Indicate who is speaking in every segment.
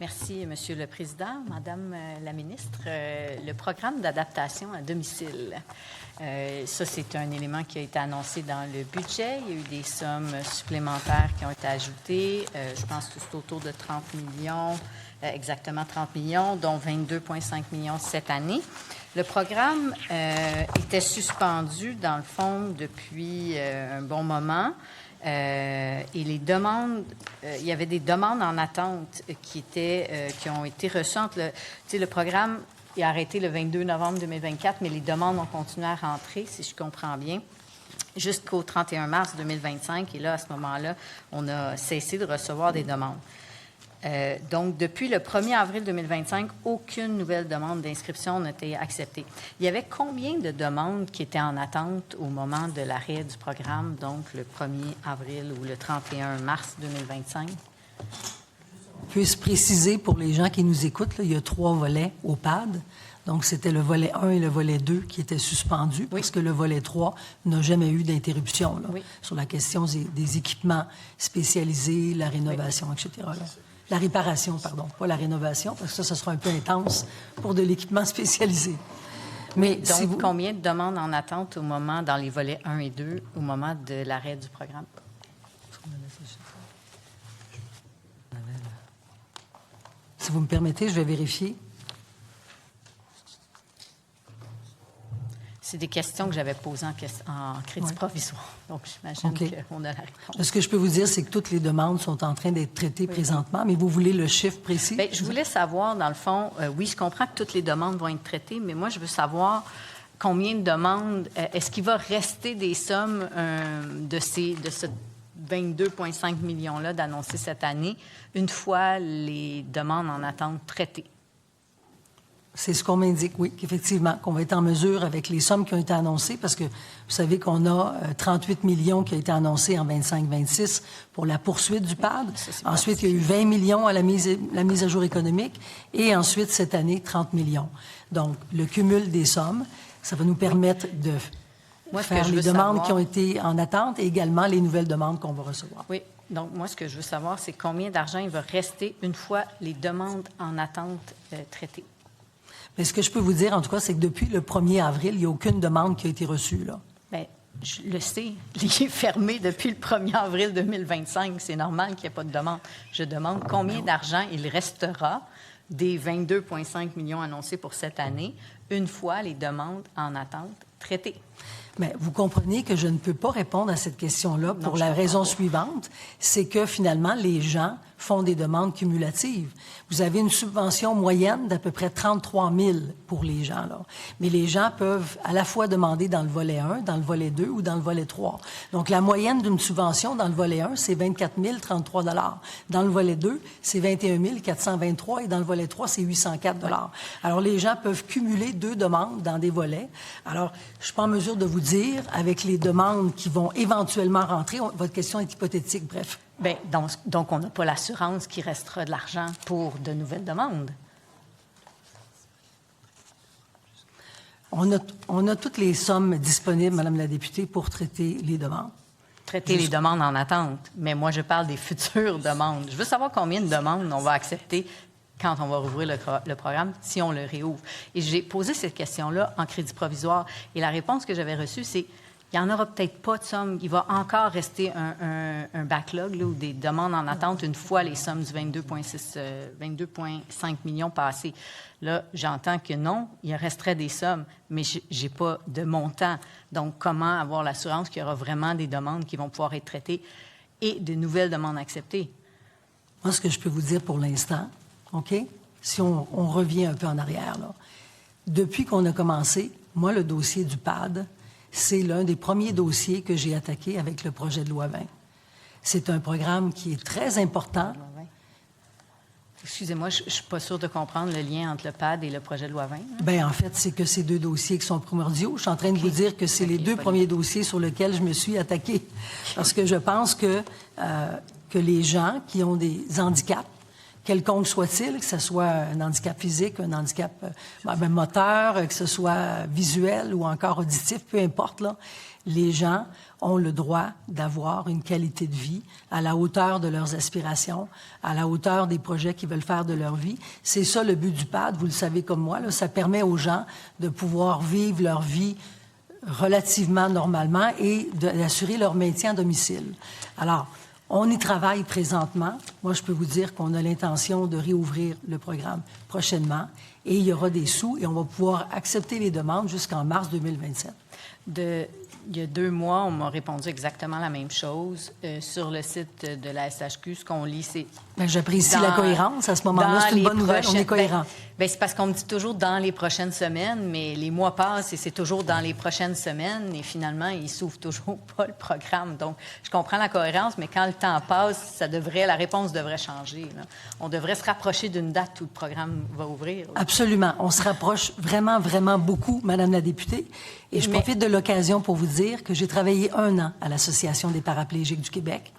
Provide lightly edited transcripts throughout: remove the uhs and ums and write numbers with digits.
Speaker 1: Merci, Monsieur le Président. Madame la ministre, le programme d'adaptation à domicile, ça, c'est un élément qui a été annoncé dans le budget. Il y a eu des sommes supplémentaires qui ont été ajoutées. Je pense que c'est autour de 30 millions, exactement 30 millions, dont 22,5 millions cette année. Le programme était suspendu, dans le fond, depuis un bon moment. Et les demandes, il y avait des demandes en attente qui ont été reçues entre le programme est arrêté le 22 novembre 2024, mais les demandes ont continué à rentrer, si je comprends bien, jusqu'au 31 mars 2025. Et là, à ce moment-là, on a cessé de recevoir des demandes. Donc, depuis le 1er avril 2025, aucune nouvelle demande d'inscription n'a été acceptée. Il y avait combien de demandes qui étaient en attente au moment de l'arrêt du programme, donc le 1er avril ou le 31 mars 2025?
Speaker 2: Je peux se préciser pour les gens qui nous écoutent, là, il y a 3 volets au PAD. Donc, c'était le volet 1 et le volet 2 qui étaient suspendus parce que le volet 3 n'a jamais eu d'interruption là, sur la question des équipements spécialisés, la rénovation, etc. Là. La réparation, pardon, pas la rénovation, parce que ça sera un peu intense pour de l'équipement spécialisé.
Speaker 1: Mais donc, combien de demandes en attente au moment, dans les volets 1 et 2, au moment de l'arrêt du programme?
Speaker 2: Si vous me permettez, je vais vérifier.
Speaker 1: C'est des questions que j'avais posées en crédit provisoire. Donc, j'imagine qu'on a la réponse.
Speaker 2: Ce que je peux vous dire, c'est que toutes les demandes sont en train d'être traitées présentement, mais vous voulez le chiffre précis?
Speaker 1: Bien, je voulais savoir, dans le fond, oui, je comprends que toutes les demandes vont être traitées, mais moi, je veux savoir combien de demandes, est-ce qu'il va rester des sommes de ce 22,5 millions-là d'annoncer cette année, une fois les demandes en attente traitées?
Speaker 2: C'est ce qu'on m'indique, oui, qu'effectivement, qu'on va être en mesure avec les sommes qui ont été annoncées, parce que vous savez qu'on a 38 millions qui ont été annoncés en 25-26 pour la poursuite du PAD. Ensuite, il y a eu 20 millions à la mise à jour économique et ensuite, cette année, 30 millions. Donc, le cumul des sommes, ça va nous permettre de faire les demandes qui ont été en attente et également les nouvelles demandes qu'on va recevoir.
Speaker 1: Oui. Donc, moi, ce que je veux savoir, c'est combien d'argent il va rester une fois les demandes en attente traitées.
Speaker 2: Mais ce que je peux vous dire, en tout cas, c'est que depuis le 1er avril, il n'y a aucune demande qui a été reçue, là.
Speaker 1: Bien, je le sais. Il est fermé depuis le 1er avril 2025. C'est normal qu'il n'y ait pas de demande. Je demande combien d'argent il restera des 22,5 millions annoncés pour cette année une fois les demandes en attente traitées.
Speaker 2: Mais vous comprenez que je ne peux pas répondre à cette question-là pour la raison suivante, c'est que finalement, les gens font des demandes cumulatives. Vous avez une subvention moyenne d'à peu près 33 000 pour les gens, là. Mais les gens peuvent à la fois demander dans le volet 1, dans le volet 2 ou dans le volet 3. Donc, la moyenne d'une subvention dans le volet 1, c'est 24 033 $. Dans le volet 2, c'est 21 423 et dans le volet 3, c'est 804 $. Alors, les gens peuvent cumuler 2 demandes dans des volets. Alors, je suis pas en mesure de vous dire, avec les demandes qui vont éventuellement rentrer, votre question est hypothétique, bref.
Speaker 1: Bien, donc on n'a pas l'assurance qu'il restera de l'argent pour de nouvelles demandes.
Speaker 2: On a toutes les sommes disponibles, Madame la députée, pour traiter les demandes.
Speaker 1: Traiter les demandes en attente. Mais moi, je parle des futures demandes. Je veux savoir combien de demandes on va accepter quand on va rouvrir le programme, si on le réouvre. Et j'ai posé cette question-là en crédit provisoire. Et la réponse que j'avais reçue, c'est il n'y en aura peut-être pas de somme. Il va encore rester un backlog là, ou des demandes en attente une fois les sommes du 22,5 millions passées. Là, j'entends que non, il resterait des sommes, mais je n'ai pas de montant. Donc, comment avoir l'assurance qu'il y aura vraiment des demandes qui vont pouvoir être traitées et de nouvelles demandes acceptées?
Speaker 2: Moi, ce que je peux vous dire pour l'instant, OK? Si on revient un peu en arrière, là. Depuis qu'on a commencé, moi, le dossier du PAD, c'est l'un des premiers dossiers que j'ai attaqué avec le projet de loi 20. C'est un programme qui est très important.
Speaker 1: Excusez-moi, je ne suis pas sûre de comprendre le lien entre le PAD et le projet de loi 20. Hein?
Speaker 2: Bien, en fait, c'est que c'est 2 dossiers qui sont primordiaux. Je suis en train de vous dire que c'est les 2 premiers dossiers sur lesquels je me suis attaquée. Parce que je pense que les gens qui ont des handicaps, quelconque soit-il, que ce soit un handicap physique, un handicap moteur, que ce soit visuel ou encore auditif, peu importe, là, les gens ont le droit d'avoir une qualité de vie à la hauteur de leurs aspirations, à la hauteur des projets qu'ils veulent faire de leur vie. C'est ça le but du PAD, vous le savez comme moi, là, ça permet aux gens de pouvoir vivre leur vie relativement normalement et d'assurer leur maintien à domicile. Alors, on y travaille présentement. Moi, je peux vous dire qu'on a l'intention de réouvrir le programme prochainement et il y aura des sous et on va pouvoir accepter les demandes jusqu'en mars 2027.
Speaker 1: Il y a 2 mois, on m'a répondu exactement la même chose. Sur le site de la SHQ, ce qu'on lit, c'est...
Speaker 2: Bien, j'apprécie la cohérence. À ce moment-là, c'est une bonne nouvelle. On est cohérent.
Speaker 1: Bien, c'est parce qu'on me dit toujours dans les prochaines semaines, mais les mois passent et c'est toujours dans les prochaines semaines. Et finalement, ils ne s'ouvrent toujours pas le programme. Donc, je comprends la cohérence, mais quand le temps passe, la réponse devrait changer, là. On devrait se rapprocher d'une date où le programme va ouvrir, là.
Speaker 2: Absolument. On se rapproche vraiment, vraiment beaucoup, Madame la députée. Et je profite de l'occasion pour vous dire que j'ai travaillé 1 an à l'Association des paraplégiques du Québec.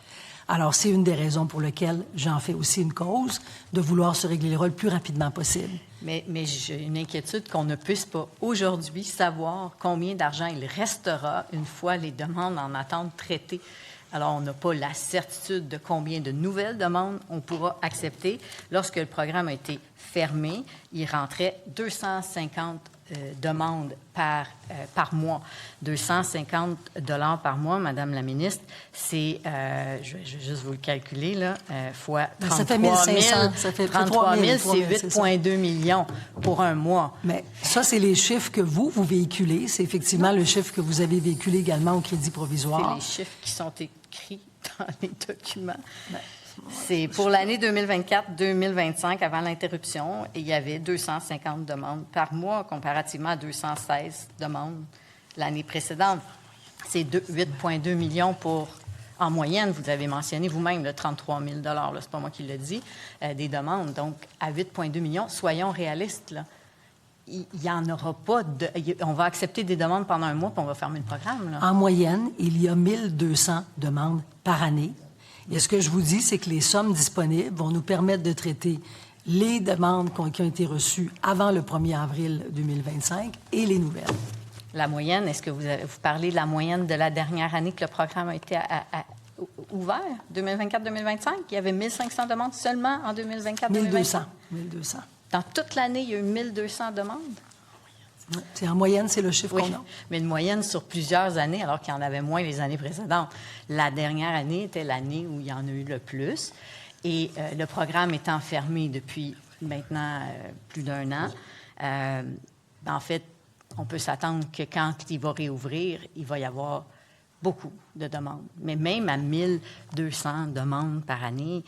Speaker 2: Alors, c'est une des raisons pour lesquelles j'en fais aussi une cause, de vouloir se régler le rôle le plus rapidement possible.
Speaker 1: Mais j'ai une inquiétude qu'on ne puisse pas aujourd'hui savoir combien d'argent il restera une fois les demandes en attente traitées. Alors, on n'a pas la certitude de combien de nouvelles demandes on pourra accepter. Lorsque le programme a été fermé, il rentrait 250 demandes par mois. 250 $ par mois, Madame la ministre, c'est, je vais juste vous le calculer, là, fois 33
Speaker 2: ça fait 1500, ça fait
Speaker 1: 33 000, c'est 8,2 millions pour un mois.
Speaker 2: Mais ça, c'est les chiffres que vous véhiculez. C'est effectivement le chiffre que vous avez véhiculé également au crédit provisoire.
Speaker 1: C'est les chiffres qui sont écrits dans les documents. C'est pour l'année 2024-2025, avant l'interruption, il y avait 250 demandes par mois, comparativement à 216 demandes l'année précédente. C'est 8,2 millions en moyenne, vous avez mentionné vous-même, le 33 000 $, là, c'est pas moi qui le dis, des demandes. Donc, à 8,2 millions, soyons réalistes, là. Il n'y en aura pas on va accepter des demandes pendant un mois, puis on va fermer le programme, là.
Speaker 2: En moyenne, il y a 1200 demandes par année. Et ce que je vous dis, c'est que les sommes disponibles vont nous permettre de traiter les demandes qui ont été reçues avant le 1er avril 2025 et les nouvelles.
Speaker 1: La moyenne, est-ce que vous parlez de la moyenne de la dernière année que le programme a été ouvert, 2024-2025? Il y avait 1500 demandes seulement en 2024-2025?
Speaker 2: 1200.
Speaker 1: Dans toute l'année, il y a eu 1200 demandes?
Speaker 2: C'est en moyenne, c'est le chiffre qu'on a.
Speaker 1: Mais une moyenne sur plusieurs années, alors qu'il y en avait moins les années précédentes. La dernière année était l'année où il y en a eu le plus. Et le programme étant fermé depuis maintenant plus d'1 an, en fait, on peut s'attendre que quand il va réouvrir, il va y avoir beaucoup de demandes. Mais même à 1200 demandes par année,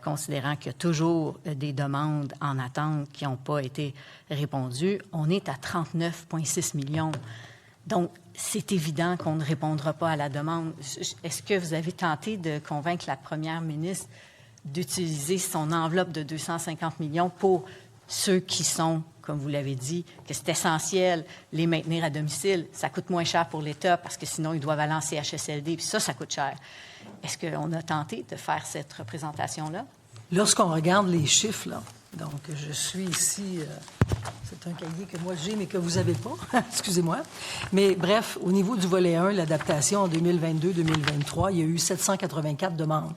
Speaker 1: considérant qu'il y a toujours des demandes en attente qui n'ont pas été répondues, on est à 39,6 millions. Donc, c'est évident qu'on ne répondra pas à la demande. Est-ce que vous avez tenté de convaincre la première ministre d'utiliser son enveloppe de 250 millions pour ceux qui sont, comme vous l'avez dit, que c'est essentiel, les maintenir à domicile? Ça coûte moins cher pour l'État parce que sinon, ils doivent aller en CHSLD, puis ça coûte cher. Est-ce qu'on a tenté de faire cette représentation-là?
Speaker 2: Lorsqu'on regarde les chiffres, là, donc je suis ici, c'est un cahier que moi j'ai, mais que vous n'avez pas, excusez-moi. Mais bref, au niveau du volet 1, l'adaptation en 2022-2023, il y a eu 784 demandes.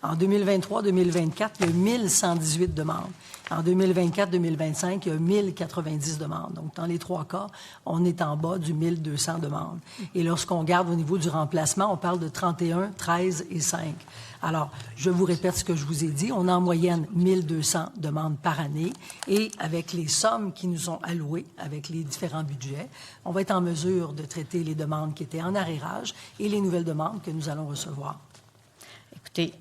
Speaker 2: En 2023-2024, il y a eu 1118 demandes. En 2024-2025, il y a 1090 demandes. Donc, dans les 3 cas, on est en bas du 1200 demandes. Et lorsqu'on regarde au niveau du remplacement, on parle de 31, 13 et 5. Alors, je vous répète ce que je vous ai dit. On a en moyenne 1200 demandes par année. Et avec les sommes qui nous sont allouées, avec les différents budgets, on va être en mesure de traiter les demandes qui étaient en arrérage et les nouvelles demandes que nous allons recevoir.
Speaker 1: Écoutez,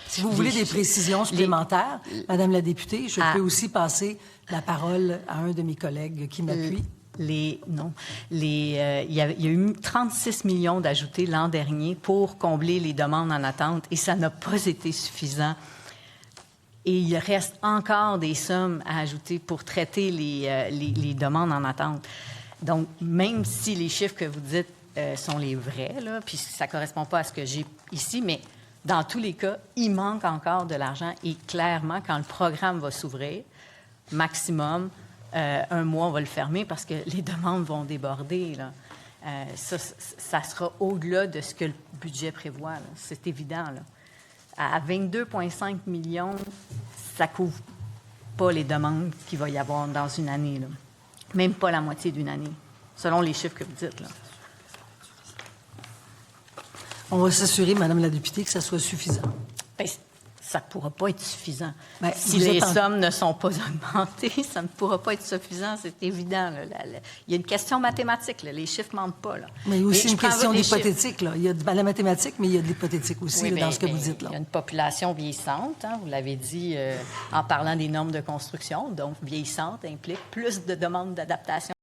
Speaker 2: si vous voulez des précisions supplémentaires, Madame la députée, je peux aussi passer la parole à un de mes collègues qui m'appuie.
Speaker 1: Il y a eu 36 millions d'ajoutés l'an dernier pour combler les demandes en attente et ça n'a pas été suffisant. Et il reste encore des sommes à ajouter pour traiter les demandes en attente. Donc, même si les chiffres que vous dites sont les vrais, là, puis ça ne correspond pas à ce que j'ai ici, mais Dans tous les cas, il manque encore de l'argent et clairement, quand le programme va s'ouvrir, maximum, 1 mois, on va le fermer parce que les demandes vont déborder, là. Ça sera au-delà de ce que le budget prévoit, là. C'est évident, là. À 22,5 millions, ça ne couvre pas les demandes qu'il va y avoir dans une année, là. Même pas la moitié d'une année, selon les chiffres que vous dites, là.
Speaker 2: On va s'assurer, Madame la députée, que ça soit suffisant.
Speaker 1: Bien, ça ne pourra pas être suffisant.
Speaker 2: Bien,
Speaker 1: si les sommes ne sont pas augmentées, ça ne pourra pas être suffisant, c'est évident, là. Il y a une question mathématique, là. Les chiffres ne mentent pas, là.
Speaker 2: Mais il y a aussi une question d'hypothétique, là. Il y a de la mathématique, mais il y a de l'hypothétique aussi,
Speaker 1: oui,
Speaker 2: là, dans ce que vous dites, là.
Speaker 1: Il y a une population vieillissante, hein, vous l'avez dit en parlant des normes de construction, donc vieillissante implique plus de demandes d'adaptation